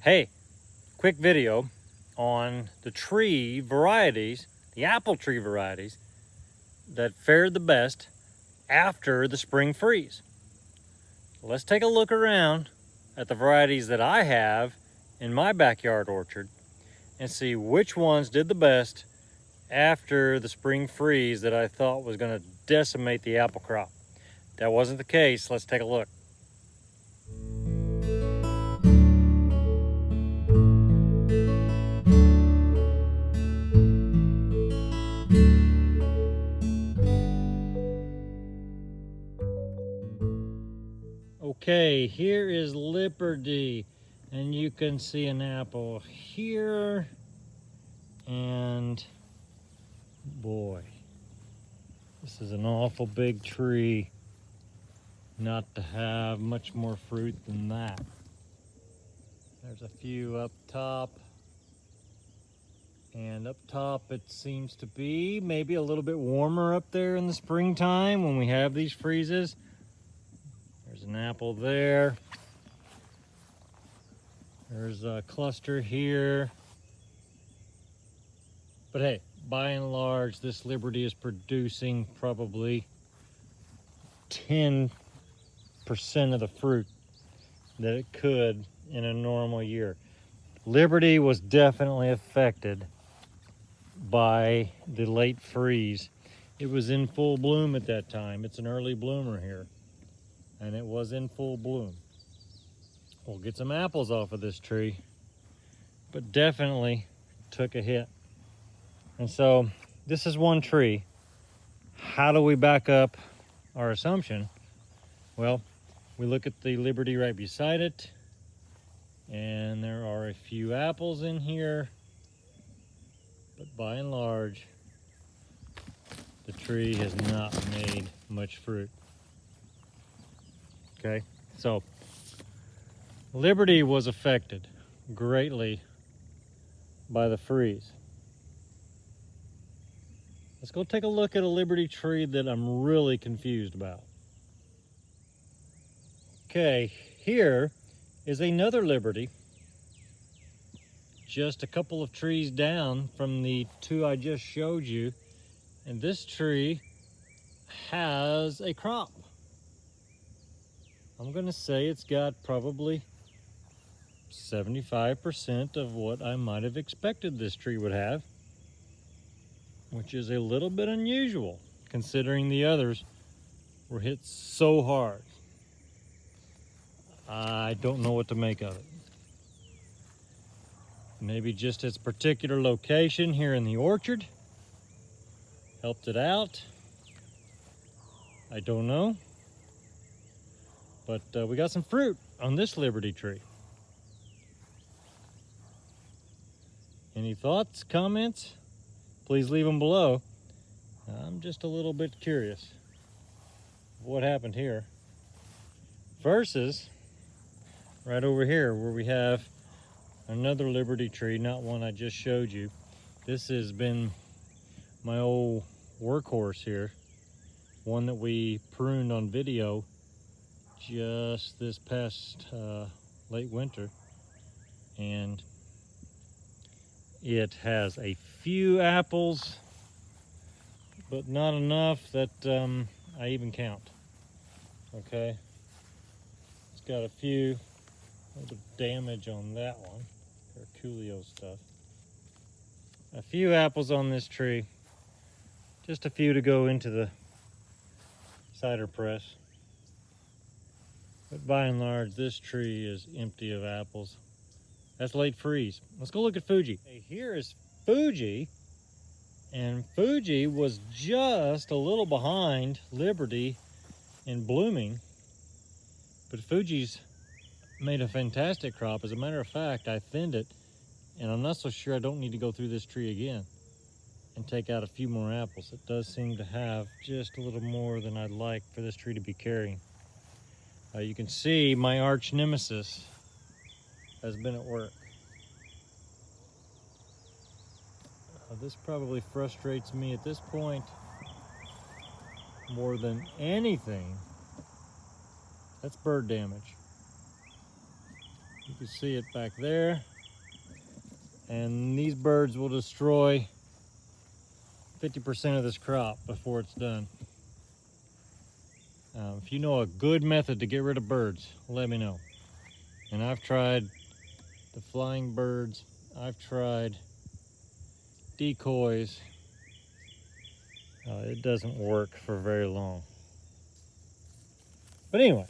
Hey, quick video on the tree varieties, the apple tree varieties that fared the best after the spring freeze. Let's take a look around at the varieties that I have in my backyard orchard and see which ones did the best after the spring freeze that I thought was going to decimate the apple crop. That wasn't the case. Let's take a look. Okay, here is Liberty, and you can see an apple here, and boy, this is an awful big tree not to have much more fruit than that. There's a few up top, and up top it seems to be maybe a little bit warmer up there in the springtime when we have these freezes. There's an apple there. There's a cluster here. But hey, by and large, this Liberty is producing probably 10% of the fruit that it could in a normal year. Liberty was definitely affected by the late freeze. It was in full bloom at that time. It's an early bloomer here, and it was in full bloom. We'll get some apples off of this tree, but definitely took a hit. And so this is one tree. How do we back up our assumption? Well, we look at the Liberty right beside it, and there are a few apples in here, but by and large, the tree has not made much fruit. Okay, so Liberty was affected greatly by the freeze. Let's go take a look at a Liberty tree that I'm really confused about. Okay, here is another Liberty, just a couple of trees down from the two I just showed you, and this tree has a crop. I'm gonna say it's got probably 75% of what I might have expected this tree would have, which is a little bit unusual considering the others were hit so hard. I don't know what to make of it. Maybe just its particular location here in the orchard helped it out. I don't know. But we got some fruit on this Liberty tree. Any thoughts, comments? Please leave them below. I'm just a little bit curious what happened here versus right over here where we have another Liberty tree, not one I just showed you. This has been my old workhorse here, one that we pruned on video just this past late winter, and it has a few apples, but not enough that I even count. Okay, it's got a few little damage on that one, Herculeo stuff. A few apples on this tree, just a few to go into the cider press. But by and large, this tree is empty of apples. That's late freeze. Let's go look at Fuji. Hey, here is Fuji, and Fuji was just a little behind Liberty in blooming, but Fuji's made a fantastic crop. As a matter of fact, I thinned it, and I'm not so sure I don't need to go through this tree again and take out a few more apples. It does seem to have just a little more than I'd like for this tree to be carrying. You can see my arch nemesis has been at work. This probably frustrates me at this point more than anything. That's bird damage. You can see it back there. And these birds will destroy 50% of this crop before it's done. If you know a good method to get rid of birds, let me know. And I've tried the flying birds, I've tried decoys. It doesn't work for very long. But anyway,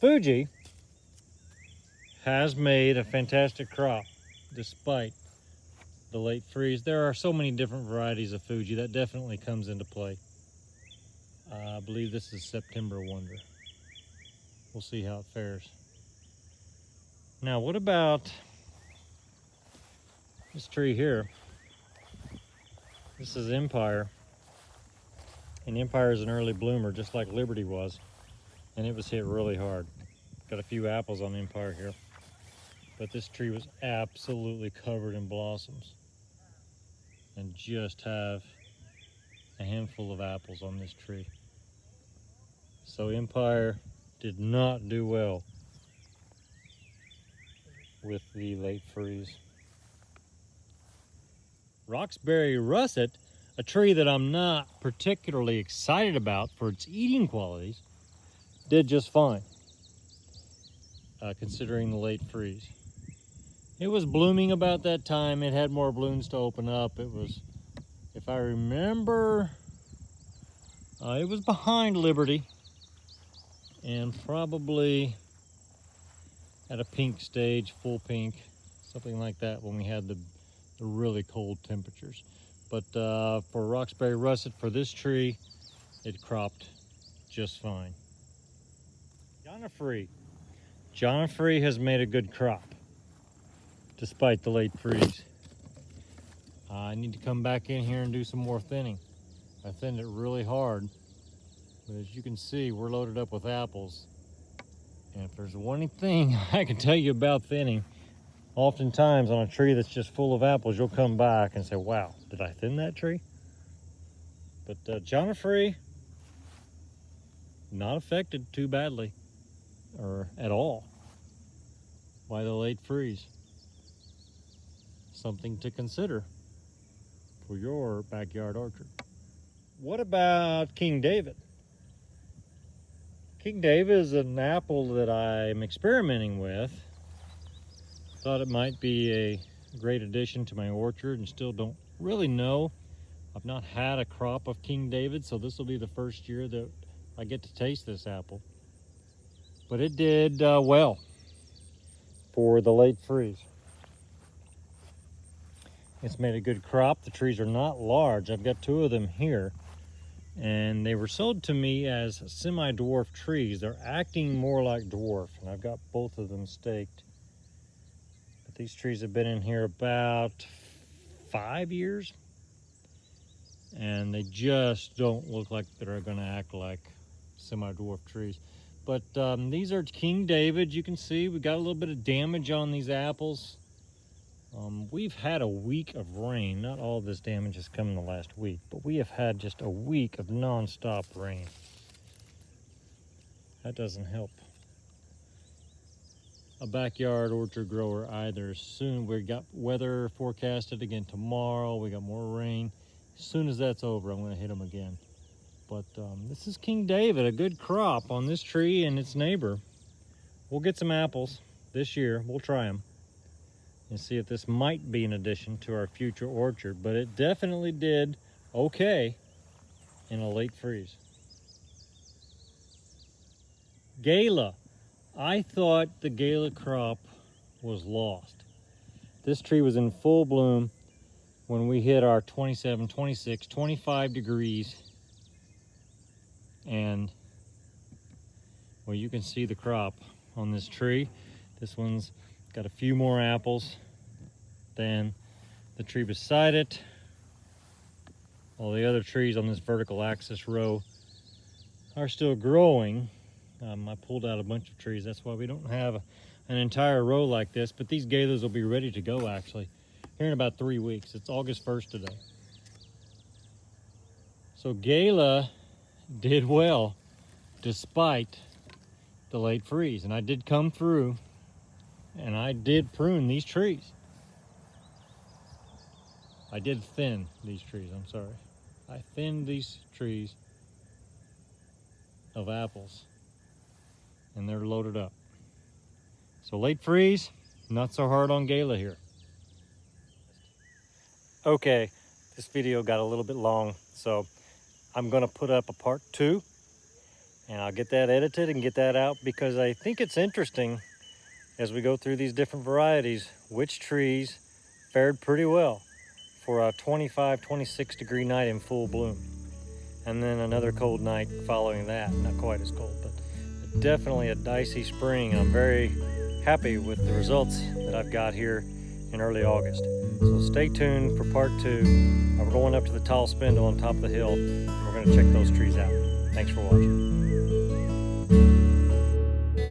Fuji has made a fantastic crop despite the late freeze. There are so many different varieties of Fuji that definitely comes into play. I believe this is September Wonder. We'll see how it fares. Now, what about this tree here? This is Empire. And Empire is an early bloomer, just like Liberty was. And it was hit really hard. Got a few apples on Empire here. But this tree was absolutely covered in blossoms. And just have a handful of apples on this tree. So Empire did not do well with the late freeze. Roxbury Russet, a tree that I'm not particularly excited about for its eating qualities, did just fine, considering the late freeze. It was blooming about that time. It had more blooms to open up. It was, if I remember, it was behind Liberty and probably at a pink stage, full pink, something like that when we had the really cold temperatures. But for Roxbury Russet, for this tree, it cropped just fine. Jonifree has made a good crop despite the late freeze. I need to come back in here and do some more thinning. I thinned it really hard, but as you can see, we're loaded up with apples. And if there's one thing I can tell you about thinning, oftentimes on a tree that's just full of apples, you'll come back and say, wow, did I thin that tree? But Jonifree, not affected too badly or at all by the late freeze. Something to consider for your backyard orchard. What about King David? King David is an apple that I'm experimenting with. Thought it might be a great addition to my orchard and still don't really know. I've not had a crop of King David, so this will be the first year that I get to taste this apple. But it did well for the late freeze. It's made a good crop. The trees are not large. I've got two of them here, and they were sold to me as semi-dwarf trees. They're acting more like dwarf, and I've got both of them staked. But these trees have been in here about 5 years, and they just don't look like they're going to act like semi-dwarf trees. But these are King David. You can see we got a little bit of damage on these apples. We've had a week of rain. Not all of this damage has come in the last week, but we have had just a week of non-stop rain. That doesn't help a backyard orchard grower either. Soon we got weather forecasted again tomorrow. We got more rain. As soon as that's over, I'm going to hit them again. But this is King David, a good crop on this tree and its neighbor. We'll get some apples this year. We'll try them and see if this might be an addition to our future orchard. But it definitely did okay in a late freeze. Gala. I thought the Gala crop was lost. This tree was in full bloom when we hit our 27, 26, 25 degrees. And, well, you can see the crop on this tree. This one's got a few more apples than the tree beside it. All the other trees on this vertical axis row are still growing. I pulled out a bunch of trees. That's why we don't have an entire row like this. But these Galas will be ready to go, actually, here in about 3 weeks. It's August 1st today. So Gala did well despite the late freeze. And I did come through And I did prune these trees. I did thin these trees, I'm sorry. I thinned these trees of apples, and they're loaded up. So late freeze, not so hard on Gala here. Okay, this video got a little bit long, so I'm gonna put up a part 2, and I'll get that edited and get that out, because I think it's interesting as we go through these different varieties, which trees fared pretty well for a 25, 26 degree night in full bloom. And then another cold night following that, not quite as cold, but definitely a dicey spring. I'm very happy with the results that I've got here in early August. So stay tuned for part 2. We're going up to the tall spindle on top of the hill, and we're gonna check those trees out. Thanks for watching.